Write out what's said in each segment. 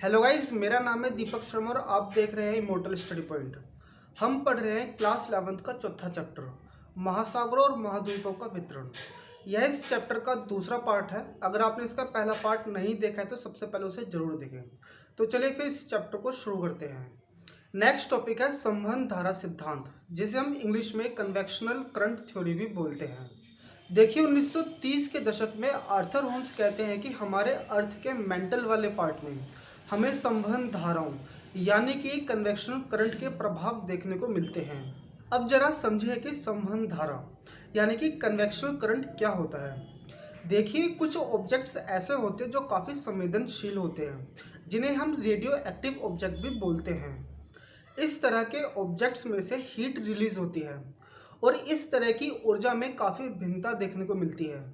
Hello guys, मेरा नाम है दीपक शर्मा और आप देख रहे हैं इमोर्टल स्टडी पॉइंट। हम पढ़ रहे हैं क्लास 11th का चौथा चैप्टर, महासागरों और महाद्वीपों का वितरण। यह इस चैप्टर का दूसरा पार्ट है। अगर आपने इसका पहला पार्ट नहीं देखा है तो सबसे पहले उसे जरूर देखें। तो चलिए फिर इस चैप्टर को शुरू करते हैं। नेक्स्ट टॉपिक है संवहन धारा सिद्धांत, जिसे हम इंग्लिश में कन्वेक्शनल करंट थ्योरी भी बोलते हैं। देखिए, 1930 के दशक में आर्थर होम्स कहते हैं कि हमारे अर्थ के मेंटल वाले पार्ट में हमें संवहन धाराओं यानी कि कन्वेक्शनल करंट के प्रभाव देखने को मिलते हैं। अब जरा समझिए कि संवहन धारा यानी कि कन्वेक्शनल करंट क्या होता है। देखिए, कुछ ऑब्जेक्ट्स ऐसे होते हैं जो काफ़ी संवेदनशील होते हैं, जिन्हें हम रेडियो एक्टिव ऑब्जेक्ट भी बोलते हैं। इस तरह के ऑब्जेक्ट्स में से हीट रिलीज होती है और इस तरह की ऊर्जा में काफ़ी भिन्नता देखने को मिलती है।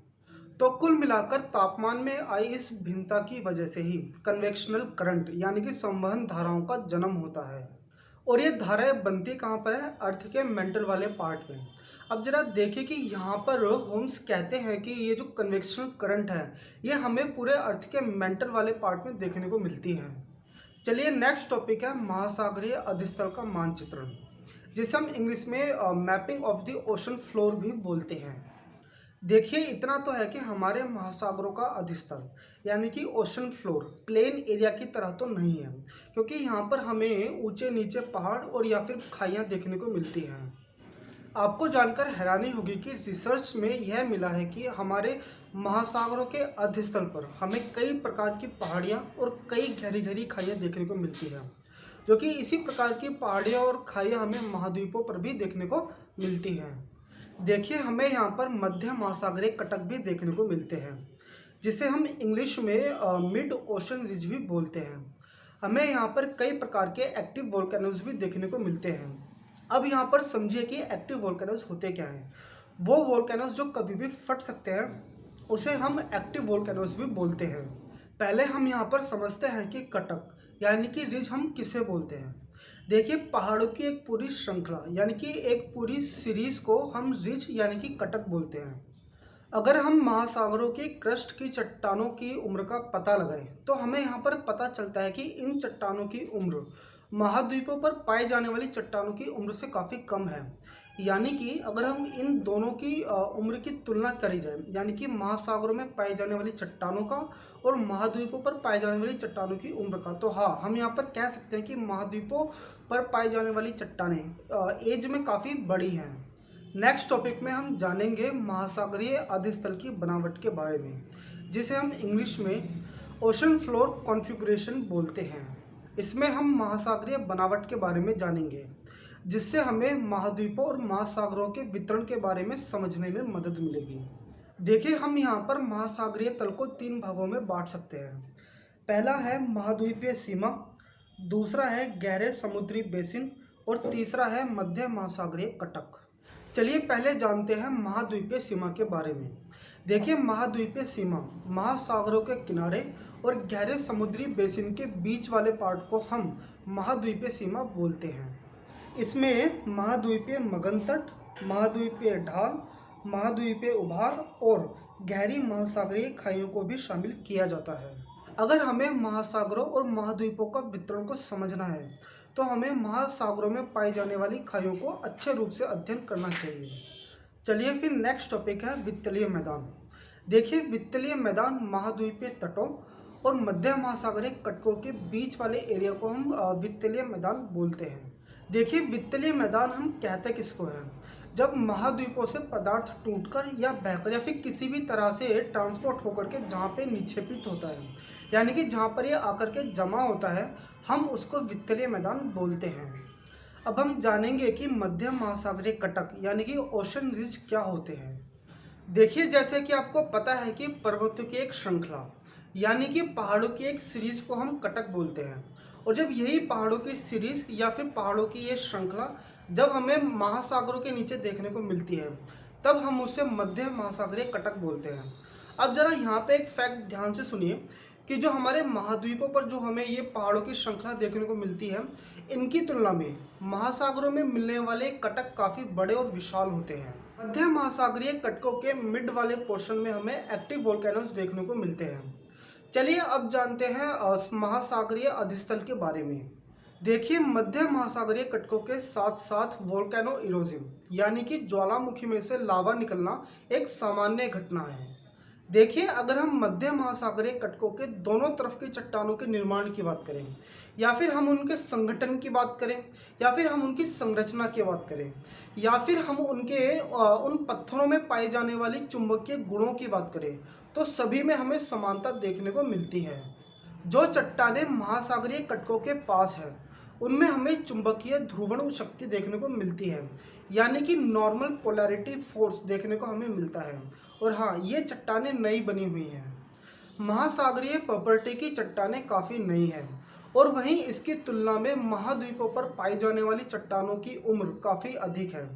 तो कुल मिलाकर तापमान में आई इस भिन्नता की वजह से ही कन्वेक्शनल करंट यानी कि संवहन धाराओं का जन्म होता है। और ये धाराएं बनती कहाँ पर है? अर्थ के मेंटल वाले पार्ट में। अब जरा देखिए कि यहाँ पर होम्स कहते हैं कि ये जो कन्वेक्शनल करंट है ये हमें पूरे अर्थ के मेंटल वाले पार्ट में देखने को मिलती है। चलिए, नेक्स्ट टॉपिक है महासागरीय अधिस्थल का मानचित्रण, जिसे हम इंग्लिश में mapping of the ocean floor भी बोलते हैं। देखिए, इतना तो है कि हमारे महासागरों का अधिस्थल यानी कि ओशन फ्लोर प्लेन एरिया की तरह तो नहीं है, क्योंकि यहाँ पर हमें ऊंचे नीचे पहाड़ और या फिर खाइयाँ देखने को मिलती हैं। आपको जानकर हैरानी होगी कि रिसर्च में यह मिला है कि हमारे महासागरों के अधिस्थल पर हमें कई प्रकार की पहाड़ियाँ और कई गहरी गहरी खाइयाँ देखने को मिलती हैं, जो कि इसी प्रकार की पहाड़ियाँ और खाइयाँ हमें महाद्वीपों पर भी देखने को मिलती हैं। देखिए, हमें यहाँ पर मध्य महासागरीय कटक भी देखने को मिलते हैं, जिसे हम इंग्लिश में मिड ओशन रिज भी बोलते हैं। हमें यहाँ पर कई प्रकार के एक्टिव वोल्केनोज भी देखने को मिलते हैं। अब यहाँ पर समझिए कि एक्टिव वोल्केनोज होते क्या हैं। वो वोल्केनोज जो कभी भी फट सकते हैं उसे हम एक्टिव वोल्केनोज भी बोलते हैं। पहले हम यहाँ पर समझते हैं कि कटक यानी कि रिज हम किसे बोलते हैं। देखिए, पहाड़ों की एक पूरी श्रृंखला यानी कि एक पूरी सीरीज को हम रिज यानी कि कटक बोलते हैं। अगर हम महासागरों की क्रस्ट की चट्टानों की उम्र का पता लगाएं तो हमें यहाँ पर पता चलता है कि इन चट्टानों की उम्र महाद्वीपों पर पाए जाने वाली चट्टानों की उम्र से काफ़ी कम है। यानी कि अगर हम इन दोनों की उम्र की तुलना करी जाए, यानी कि महासागरों में पाई जाने वाली चट्टानों का और महाद्वीपों पर पाई जाने वाली चट्टानों की उम्र का, तो हाँ, हम यहाँ पर कह सकते हैं कि महाद्वीपों पर पाई जाने वाली चट्टानें एज में काफ़ी बड़ी हैं। नेक्स्ट टॉपिक में हम जानेंगे महासागरीय अधिस्थल की बनावट के बारे में, जिसे हम इंग्लिश में ओशन फ्लोर कॉन्फ़िगरेशन बोलते हैं। इसमें हम महासागरीय बनावट के बारे में जानेंगे, जिससे हमें महाद्वीपों और महासागरों के वितरण के बारे में समझने में मदद मिलेगी। देखिए, हम यहाँ पर महासागरीय तल को 3 भागों में बांट सकते हैं। पहला है महाद्वीपीय सीमा, दूसरा है गहरे समुद्री बेसिन और तीसरा है मध्य महासागरीय कटक। चलिए पहले जानते हैं महाद्वीपीय सीमा के बारे में। देखिए, महाद्वीपीय सीमा महासागरों के किनारे और गहरे समुद्री बेसिन के बीच वाले पार्ट को हम महाद्वीपीय सीमा बोलते हैं। इसमें महाद्वीपीय मगन तट, महाद्वीपीय ढाल, महाद्वीपीय उभार और गहरी महासागरीय खाइयों को भी शामिल किया जाता है। अगर हमें महासागरों और महाद्वीपों का वितरण को समझना है तो हमें महासागरों में पाई जाने वाली खाइयों को अच्छे रूप से अध्ययन करना चाहिए। चलिए फिर नेक्स्ट टॉपिक है वित्तीय मैदान। देखिए, वित्तीय मैदान महाद्वीपीय तटों और मध्य महासागरीय कटकों के बीच वाले एरिया को हम वित्तीय मैदान बोलते हैं। देखिए, वित्तीय मैदान हम कहते किसको हैं? जब महाद्वीपों से पदार्थ टूटकर या बहकर या फिर किसी भी तरह से ट्रांसपोर्ट होकर के जहाँ पे निक्षेपित होता है, यानी कि जहाँ पर ये आकर के जमा होता है, हम उसको वित्तीय मैदान बोलते हैं। अब हम जानेंगे कि मध्य महासागरीय कटक यानी कि ओशन रिज क्या होते हैं। देखिए, जैसे कि आपको पता है कि पर्वतों की एक श्रृंखला यानी कि पहाड़ों की एक सीरीज को हम कटक बोलते हैं। और जब यही पहाड़ों की सीरीज या फिर पहाड़ों की ये श्रृंखला जब हमें महासागरों के नीचे देखने को मिलती है, तब हम उसे मध्य महासागरीय कटक बोलते हैं। अब जरा यहाँ पे एक फैक्ट ध्यान से सुनिए कि जो हमारे महाद्वीपों पर जो हमें ये पहाड़ों की श्रृंखला देखने को मिलती है, इनकी तुलना में महासागरों में मिलने वाले कटक काफ़ी बड़े और विशाल होते हैं। मध्य महासागरीय कटकों के मिड वाले पोर्शन में हमें एक्टिव वोल्केनोज देखने को मिलते हैं। चलिए अब जानते हैं महासागरीय अधिस्थल के बारे में। देखिए, मध्य महासागरीय कटकों के साथ साथ वोल्केनो इरोजन यानी कि ज्वालामुखी में से लावा निकलना एक सामान्य घटना है। देखिए, अगर हम मध्य महासागरीय कटकों के दोनों तरफ की चट्टानों के निर्माण की बात करें, या फिर हम उनके संगठन की बात करें, या फिर हम उनकी संरचना की बात करें, या फिर हम उनके उन पत्थरों में पाई जाने वाली चुंबकीय गुणों की बात करें, तो सभी में हमें समानता देखने को मिलती है। जो चट्टानें महासागरीय कटकों के पास है, उनमें हमें चुंबकीय ध्रुवण शक्ति देखने को मिलती है, यानी कि नॉर्मल पोलैरिटी फोर्स देखने को हमें मिलता है। और हाँ, ये चट्टानें नई बनी हुई हैं। महासागरीय प्रॉपर्टी की चट्टानें काफ़ी नई हैं, और वहीं इसकी तुलना में महाद्वीपों पर पाई जाने वाली चट्टानों की उम्र काफ़ी अधिक है।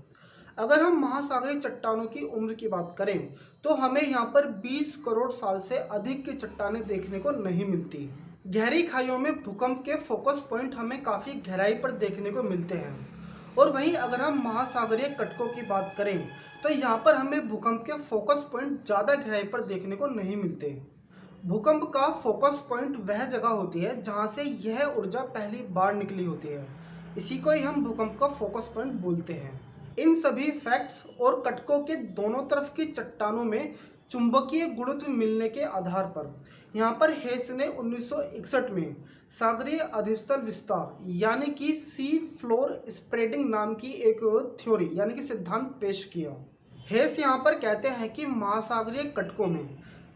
अगर हम महासागरीय चट्टानों की उम्र की बात करें, तो हमें यहाँ पर 20 करोड़ साल से अधिक की चट्टानें देखने को नहीं मिलती। गहरी खाइयों में भूकंप के फोकस पॉइंट हमें काफ़ी गहराई पर देखने को मिलते हैं, और वहीं अगर हम महासागरीय कटकों की बात करें, तो यहाँ पर हमें भूकंप के फोकस पॉइंट ज़्यादा गहराई पर देखने को नहीं मिलते। भूकंप का फोकस पॉइंट वह जगह होती है जहाँ से यह ऊर्जा पहली बार निकली होती है। इसी को ही हम भूकंप का फोकस पॉइंट बोलते हैं। इन सभी फैक्ट्स और कटकों के दोनों तरफ की चट्टानों में चुंबकीय गुणत्व मिलने के आधार पर यहाँ पर हेस ने 1961 में सागरीय अधिस्थल विस्तार यानी कि सी फ्लोर स्प्रेडिंग नाम की एक थ्योरी यानी कि सिद्धांत पेश किया। हेस यहाँ पर कहते हैं कि महासागरीय कटकों में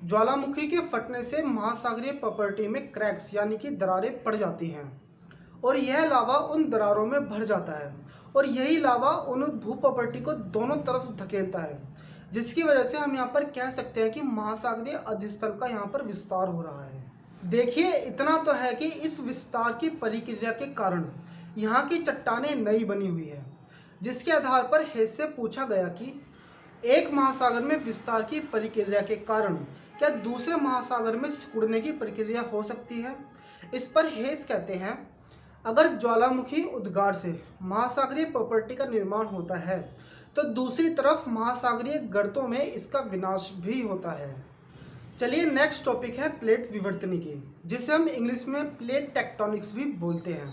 ज्वालामुखी के फटने से महासागरीय प्रॉपर्टी में क्रैक्स यानी कि दरारें पड़ जाती हैं, और यह लावा उन दरारों में भर जाता है, और यही लावा उन भू प्रॉपर्टी को दोनों तरफ धकेलता है, जिसकी वजह से हम यहाँ पर कह सकते हैं कि महासागरीय अधिस्थल का यहाँ पर विस्तार हो रहा है। देखिए, इतना तो है कि इस विस्तार की प्रक्रिया के कारण यहाँ की चट्टानें नई बनी हुई है, जिसके आधार पर हेस से पूछा गया कि एक महासागर में विस्तार की प्रक्रिया के कारण क्या दूसरे महासागर में सिकुड़ने की प्रक्रिया हो सकती है। इस पर हेस कहते हैं, अगर ज्वालामुखी उद्गार से महासागरीय प्रॉपर्टी का निर्माण होता है, तो दूसरी तरफ महासागरीय गर्तों में इसका विनाश भी होता है। चलिए, नेक्स्ट टॉपिक है प्लेट विवर्तनिकी, जिसे हम इंग्लिश में प्लेट टेक्टोनिक्स भी बोलते हैं।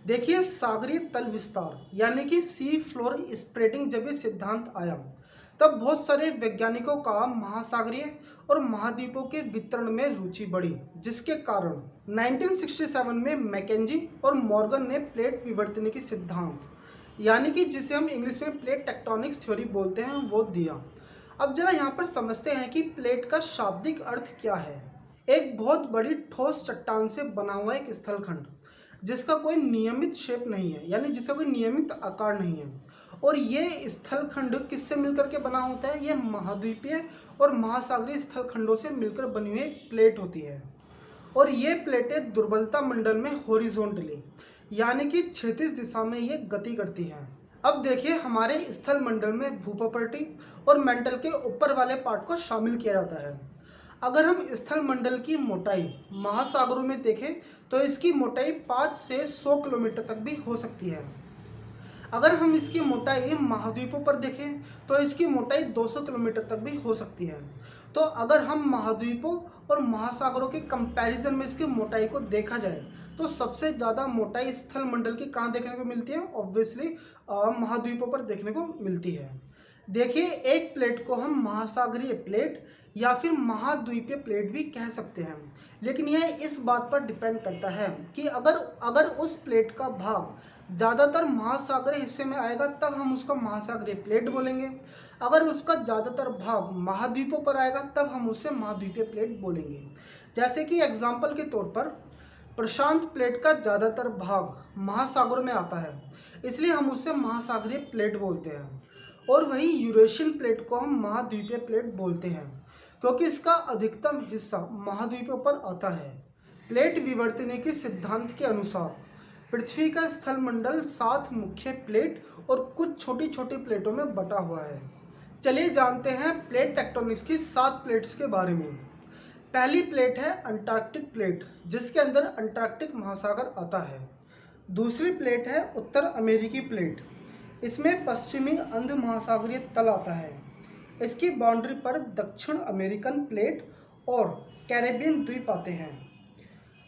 देखिए, सागरीय तल विस्तार यानी कि सी फ्लोर स्प्रेडिंग जब ये सिद्धांत आया, तब बहुत सारे वैज्ञानिकों का महासागरीय और महाद्वीपों के वितरण में रुचि बढ़ी, जिसके कारण 1967 में मैकेंजी और मॉर्गन ने प्लेट विवर्तनिकी सिद्धांत यानी कि जिसे हम इंग्लिश में प्लेट टेक्टोनिक्स थ्योरी बोलते हैं वो दिया। अब जरा यहाँ पर समझते हैं कि प्लेट का शाब्दिक अर्थ क्या है। एक बहुत बड़ी ठोस चट्टान से बना हुआ एक स्थलखंड जिसका कोई नियमित शेप नहीं है, यानी जिसका कोई नियमित आकार नहीं है, और ये स्थलखंड किससे मिलकर के बना होता है? ये महाद्वीपीय और महासागरीय स्थलखंडों से मिलकर बनी हुई एक प्लेट होती है, और ये प्लेटें दुर्बलता मंडल में हॉरिजॉन्टली यानी कि क्षैतिज दिशा में ये गति करती हैं। अब देखिए, हमारे स्थल मंडल में भू प्रॉपर्टी और मेंटल के ऊपर वाले पार्ट को शामिल किया जाता है। अगर हम स्थल मंडल की मोटाई महासागरों में देखें, तो इसकी मोटाई 5 से 100 किलोमीटर तक भी हो सकती है। अगर हम इसकी मोटाई महाद्वीपों पर देखें, तो इसकी मोटाई 200 किलोमीटर तक भी हो सकती है। तो अगर हम महाद्वीपों और महासागरों के कंपैरिजन में इसकी मोटाई को देखा जाए, तो सबसे ज़्यादा मोटाई स्थल मंडल की कहाँ देखने को मिलती है? ऑब्वियसली महाद्वीपों पर देखने को मिलती है। देखिए, एक प्लेट को हम महासागरीय प्लेट या फिर महाद्वीपीय प्लेट भी कह सकते हैं, लेकिन यह इस बात पर डिपेंड करता है कि अगर उस प्लेट का भाग ज़्यादातर महासागरीय हिस्से में आएगा, तब हम उसका महासागरीय प्लेट बोलेंगे। अगर उसका ज़्यादातर भाग महाद्वीपों पर आएगा, तब हम उससे महाद्वीपीय प्लेट बोलेंगे। जैसे कि एग्जाम्पल के तौर पर प्रशांत प्लेट का ज़्यादातर भाग महासागरों में आता है, इसलिए हम उससे महासागरीय प्लेट बोलते हैं, और वहीं यूरेशियन प्लेट को हम महाद्वीपीय प्लेट बोलते हैं, क्योंकि इसका अधिकतम हिस्सा महाद्वीपों पर आता है। प्लेट विवर्तनिकी सिद्धांत के अनुसार पृथ्वी का स्थल मंडल 7 मुख्य प्लेट और कुछ छोटी छोटी प्लेटों में बटा हुआ है। चलिए जानते हैं प्लेट टेक्टोनिक्स की 7 प्लेट्स के बारे में। पहली प्लेट है अंटार्कटिक प्लेट, जिसके अंदर अंटार्कटिक महासागर आता है। दूसरी प्लेट है उत्तर अमेरिकी प्लेट, इसमें पश्चिमी अंध महासागरीय तल आता है। इसकी बाउंड्री पर दक्षिण अमेरिकन प्लेट और कैरेबियन द्वीप आते हैं।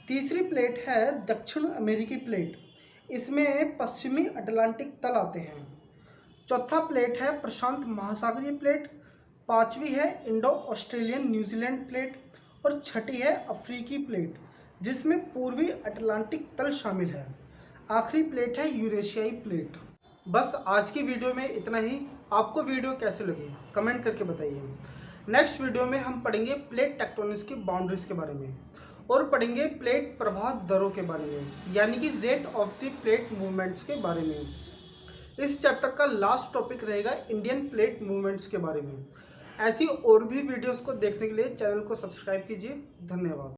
तीसरी प्लेट है दक्षिण अमेरिकी प्लेट, इसमें पश्चिमी अटलांटिक तल आते हैं। चौथा प्लेट है प्रशांत महासागरीय प्लेट। पांचवी है इंडो ऑस्ट्रेलियन न्यूजीलैंड प्लेट और छठी है अफ्रीकी प्लेट, जिसमें पूर्वी अटलांटिक तल शामिल है। आखिरी प्लेट है यूरेशियाई प्लेट। बस आज की वीडियो में इतना ही। आपको वीडियो कैसे लगी कमेंट करके बताइए। नेक्स्ट वीडियो में हम पढ़ेंगे प्लेट टेक्टोनिक्स की बाउंड्रीज के बारे में और पढ़ेंगे प्लेट प्रवाह दरों के बारे में, यानी कि rate of the plate movements के बारे में। इस चैप्टर का लास्ट टॉपिक रहेगा इंडियन प्लेट मूवमेंट्स के बारे में। ऐसी और भी वीडियोस को देखने के लिए चैनल को सब्सक्राइब कीजिए। धन्यवाद।